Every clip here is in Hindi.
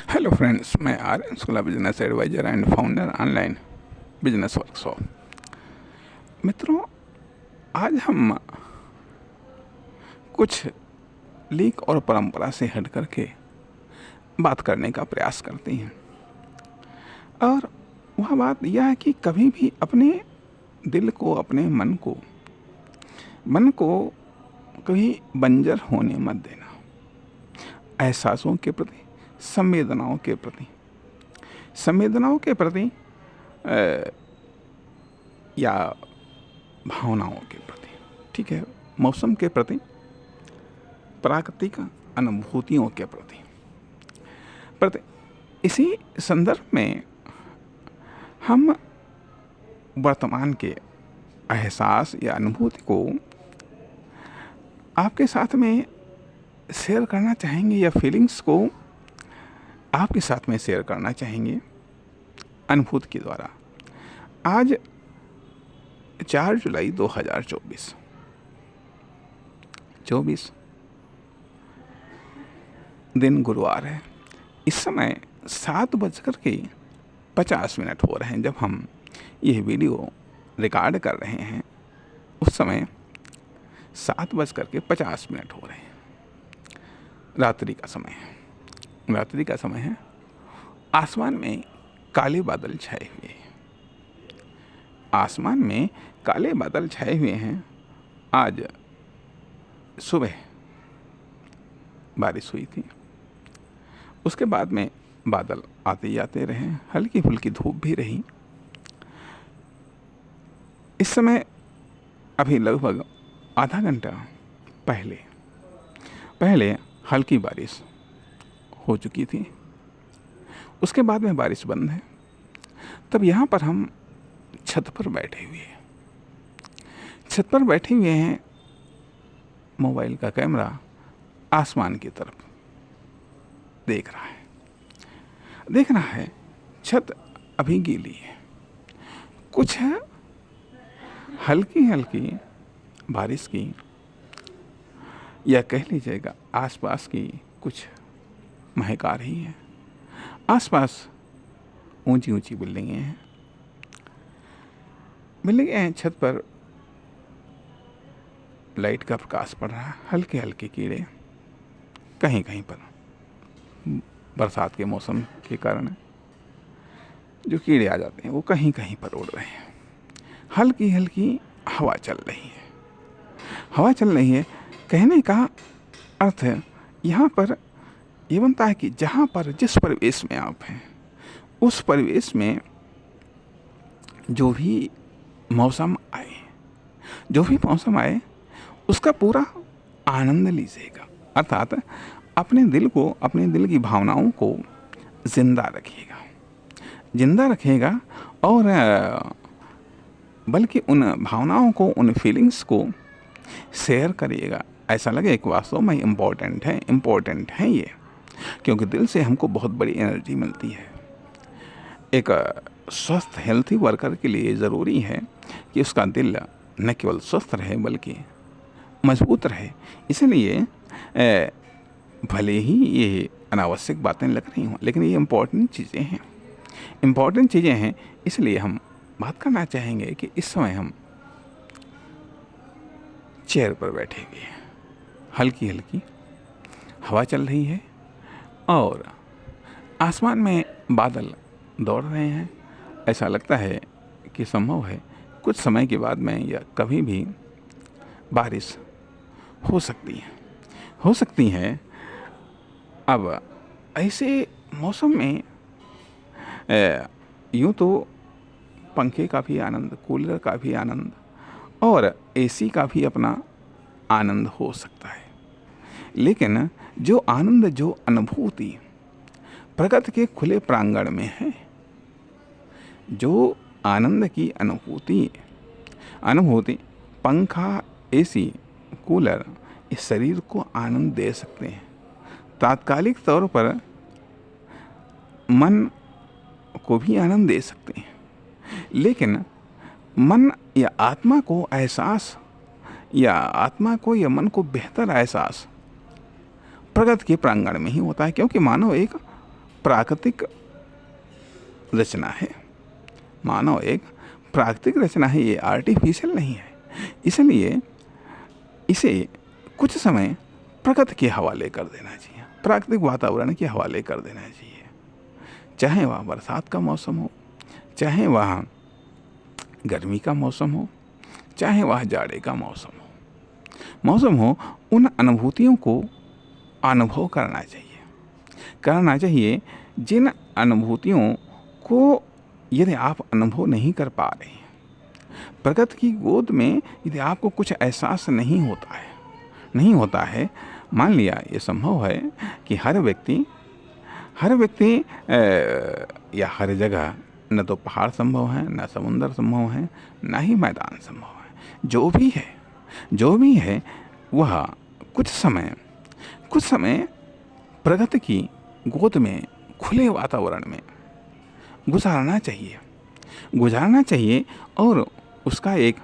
हेलो फ्रेंड्स, मैं Aryan Shukla, business adviser and founder online business workshop. मित्रों, आज हम कुछ लीक और परंपरा से हट करके बात करने का प्रयास करते हैं। और वह बात यह है कि कभी भी अपने दिल को, अपने मन को कभी बंजर होने मत देना। एहसासों के प्रति, संवेदनाओं के प्रति या भावनाओं के प्रति, ठीक है, मौसम के प्रति, प्राकृतिक अनुभूतियों के प्रति इसी संदर्भ में हम वर्तमान के एहसास या अनुभूति को आपके साथ में शेयर करना चाहेंगे, या फीलिंग्स को आपके साथ में शेयर करना चाहेंगे अनुभूति के द्वारा। आज 4 जुलाई 2024 दिन गुरुवार है। इस समय 7:50 हो रहे हैं। जब हम यह वीडियो रिकॉर्ड कर रहे हैं उस समय 7:50 हो रहे हैं। रात्रि का समय है। आसमान में काले बादल छाए हुए हैं। आज सुबह बारिश हुई थी, उसके बाद में बादल आते जाते रहे, हल्की फुल्की धूप भी रही। इस समय अभी लगभग आधा घंटा पहले हल्की बारिश हो चुकी थी, उसके बाद में बारिश बंद है। तब यहाँ पर हम छत पर बैठे हुए हैं। मोबाइल का कैमरा आसमान की तरफ देख रहा है। छत अभी गीली है, कुछ है हल्की बारिश की, या कह लीजिएगा आसपास की कुछ महक आ रही है। आसपास ऊंची बिल्डिंगें हैं। छत पर लाइट का प्रकाश पड़ रहा है। हल्के कीड़े कहीं पर, बरसात के मौसम के कारण जो कीड़े आ जाते हैं वो कहीं पर उड़ रहे हैं। हल्की हवा चल रही है। कहने का अर्थ है यहाँ पर ये बनता है कि जहाँ पर जिस परिवेश में आप हैं, उस परिवेश में जो भी मौसम आए उसका पूरा आनंद लीजिएगा। अर्थात अपने दिल की भावनाओं को जिंदा रखिएगा और बल्कि उन भावनाओं को, उन फीलिंग्स को शेयर करिएगा। ऐसा लगे कि वास्तव में इम्पोर्टेंट है ये, क्योंकि दिल से हमको बहुत बड़ी एनर्जी मिलती है। एक स्वस्थ हेल्थी वर्कर के लिए ज़रूरी है कि उसका दिल न केवल स्वस्थ रहे बल्कि मजबूत रहे। इसलिए भले ही ये अनावश्यक बातें लग रही हों, लेकिन ये इम्पोर्टेंट चीज़ें हैं। इसलिए हम बात करना चाहेंगे कि इस समय हम चेयर पर बैठे हुए हैं, हल्की हवा चल रही है और आसमान में बादल दौड़ रहे हैं। ऐसा लगता है कि संभव है कुछ समय के बाद में या कभी भी बारिश हो सकती है। अब ऐसे मौसम में यूँ तो पंखे का भी आनंद, कूलर का भी आनंद और एसी का भी अपना आनंद हो सकता है, लेकिन जो आनंद, जो अनुभूति प्रकृति के खुले प्रांगण में है, जो आनंद की अनुभूति पंखा, एसी, कूलर इस शरीर को आनंद दे सकते हैं। तात्कालिक तौर पर मन को भी आनंद दे सकते हैं, लेकिन मन या आत्मा को एहसास या मन को बेहतर एहसास प्रकृति के प्रांगण में ही होता है, क्योंकि मानव एक प्राकृतिक रचना है। मानव एक प्राकृतिक रचना है, ये आर्टिफिशियल नहीं है। इसलिए इसे कुछ समय प्रकृति के हवाले कर देना चाहिए, प्राकृतिक वातावरण के हवाले कर देना चाहिए। चाहे वह बरसात का मौसम हो, चाहे वह गर्मी का मौसम हो, चाहे वह जाड़े का मौसम हो, उन अनुभूतियों को अनुभव करना चाहिए। जिन अनुभूतियों को यदि आप अनुभव नहीं कर पा रहे हैं, प्रकृति की गोद में यदि आपको कुछ एहसास नहीं होता है, मान लिया ये संभव है कि हर व्यक्ति या हर जगह न तो पहाड़ संभव है, न समुद्र संभव है, न ही मैदान संभव है। जो भी है वह कुछ समय प्रकृति की गोद में खुले वातावरण में गुजारना चाहिए और उसका एक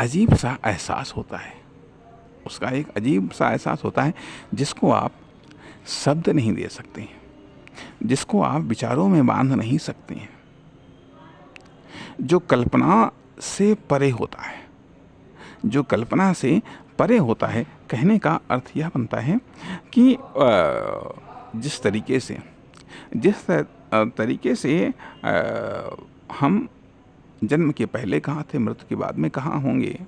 अजीब सा एहसास होता है जिसको आप शब्द नहीं दे सकते, जिसको आप विचारों में बांध नहीं सकते हैं, जो कल्पना से परे होता है। कहने का अर्थ यह बनता है कि जिस तरीके से हम जन्म के पहले कहाँ थे, मृत्यु के बाद में कहाँ होंगे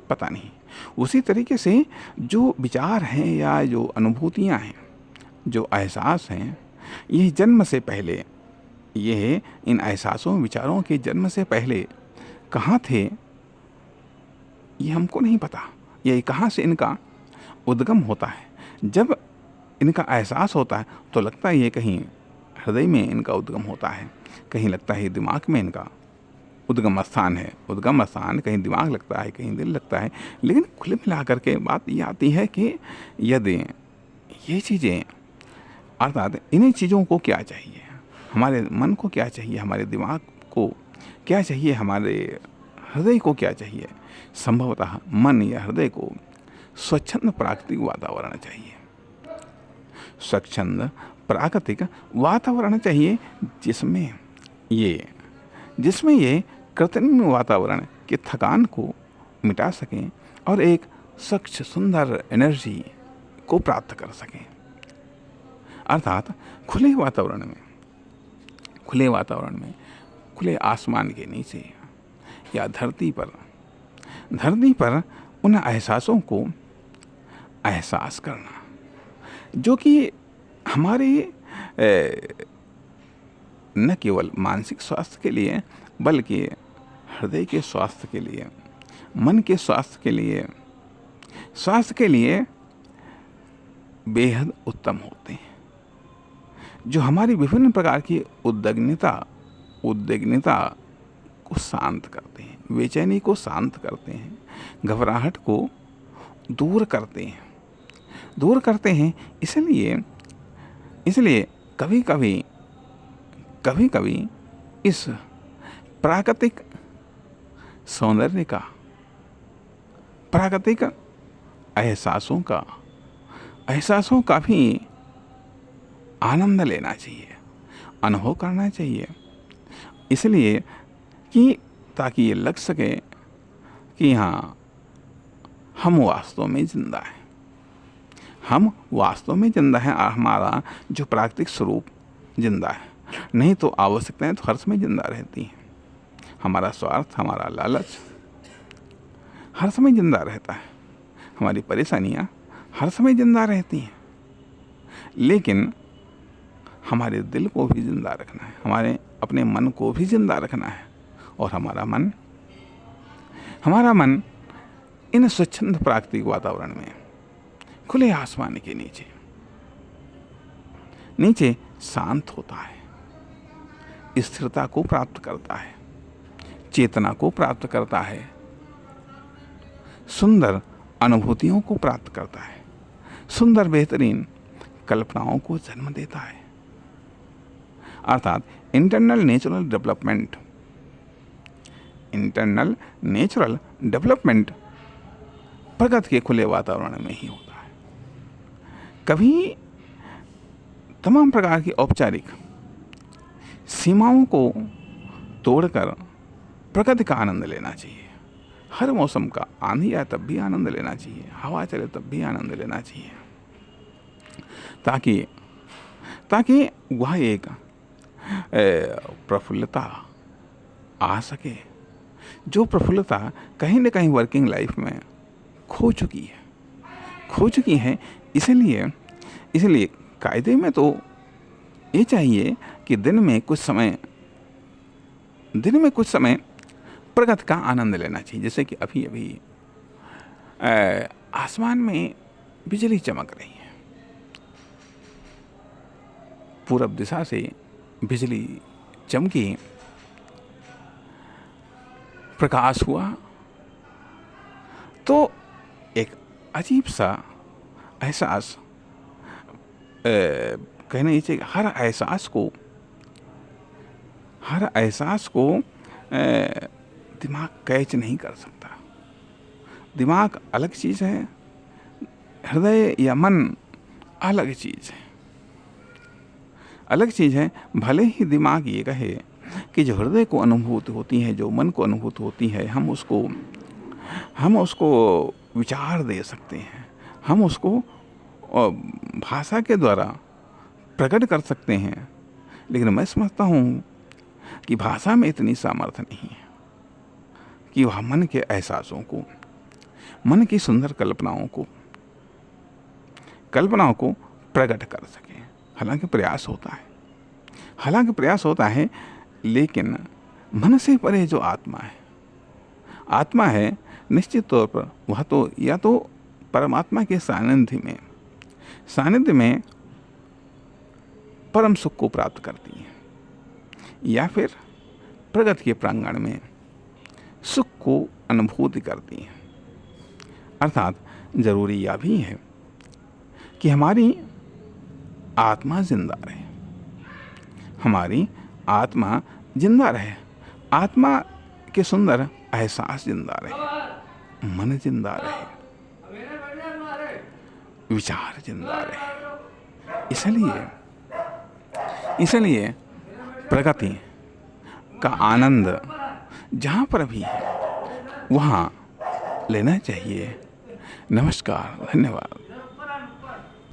पता नहीं, उसी तरीके से जो विचार हैं या जो अनुभूतियाँ हैं, जो एहसास हैं, ये जन्म से पहले, ये इन एहसासों विचारों के जन्म से पहले कहाँ थे ये हमको नहीं पता। ये कहाँ से इनका उद्गम होता है। जब इनका एहसास होता है तो लगता है ये कहीं हृदय में इनका उद्गम होता है, कहीं लगता है दिमाग में इनका उद्गम स्थान है। उद्गम स्थान कहीं दिमाग लगता है, कहीं दिल लगता है। लेकिन खुले मिला करके बात ये आती है कि यदि ये चीज़ें, अर्थात इन्हीं चीज़ों को क्या चाहिए, हमारे मन को क्या चाहिए, हमारे दिमाग को क्या चाहिए, हमारे हृदय को क्या चाहिए, संभवतः मन या हृदय को स्वच्छंद प्राकृतिक वातावरण चाहिए। स्वच्छंद प्राकृतिक वातावरण चाहिए जिसमें ये कृत्रिम वातावरण के थकान को मिटा सकें और एक स्वच्छ सुंदर एनर्जी को प्राप्त कर सकें। अर्थात खुले वातावरण में, खुले आसमान के नीचे या धरती पर उन एहसासों को एहसास करना जो कि हमारे न केवल मानसिक स्वास्थ्य के लिए बल्कि हृदय के स्वास्थ्य के लिए, मन के स्वास्थ्य के लिए बेहद उत्तम होते हैं, जो हमारी विभिन्न प्रकार की उद्विग्नता को शांत करते हैं, बेचैनी को शांत करते हैं, घबराहट को दूर करते हैं। इसलिए कभी-कभी इस प्राकृतिक सौंदर्य का, प्राकृतिक एहसासों का भी आनंद लेना चाहिए, अनुभव करना चाहिए। इसलिए कि ताकि ये लग सके कि हाँ, हम वास्तव में जिंदा हैं और हमारा जो प्राकृतिक स्वरूप जिंदा है। नहीं तो आवश्यकताएं तो हर समय जिंदा रहती हैं, हमारा स्वार्थ, हमारा लालच हर समय जिंदा रहता है, हमारी परेशानियां हर समय जिंदा रहती हैं। लेकिन हमारे दिल को भी जिंदा रखना है, हमारे अपने मन को भी जिंदा रखना है। और हमारा मन इन स्वच्छंद प्राकृतिक वातावरण में, खुले आसमान के नीचे शांत होता है, स्थिरता को प्राप्त करता है, चेतना को प्राप्त करता है, सुंदर अनुभूतियों को प्राप्त करता है, सुंदर बेहतरीन कल्पनाओं को जन्म देता है। अर्थात इंटरनल नेचुरल डेवलपमेंट प्रकृति के खुले वातावरण में ही होता है। कभी तमाम प्रकार की औपचारिक सीमाओं को तोड़कर प्रकृति का आनंद लेना चाहिए। हर मौसम का, आंधी आए तब भी आनंद लेना चाहिए, हवा चले तब भी आनंद लेना चाहिए, ताकि वह एक प्रफुल्लता आ सके, जो प्रफुल्लता कहीं न कहीं वर्किंग लाइफ में खो चुकी है। इसलिए कायदे में तो ये चाहिए कि दिन में कुछ समय प्रकृति का आनंद लेना चाहिए। जैसे कि अभी आसमान में बिजली चमक रही है, पूरब दिशा से बिजली चमकी, प्रकाश हुआ, तो एक अजीब सा एहसास, कहना ये चाहिए, हर एहसास को दिमाग कैच नहीं कर सकता। दिमाग अलग चीज़ है, हृदय या मन अलग चीज़ है। भले ही दिमाग ये कहे कि जो हृदय को अनुभूति होती है, जो मन को अनुभूति होती है, हम उसको विचार दे सकते हैं, हम उसको भाषा के द्वारा प्रकट कर सकते हैं, लेकिन मैं समझता हूँ कि भाषा में इतनी सामर्थ्य नहीं है कि वह मन के एहसासों को, मन की सुंदर कल्पनाओं को प्रकट कर सके। हालांकि प्रयास होता है, लेकिन मन से परे जो आत्मा है निश्चित तौर पर वह तो या तो परमात्मा के सानिध्य में परम सुख को प्राप्त करती है, या फिर प्रगति के प्रांगण में सुख को अनुभूति करती है। अर्थात जरूरी यह भी है कि हमारी आत्मा जिंदा रहे, आत्मा के सुंदर एहसास जिंदा रहे, मन जिंदा रहे, विचार जिंदा रहे। इसलिए प्रकृति का आनंद जहाँ पर भी है वहाँ लेना चाहिए। नमस्कार, धन्यवाद।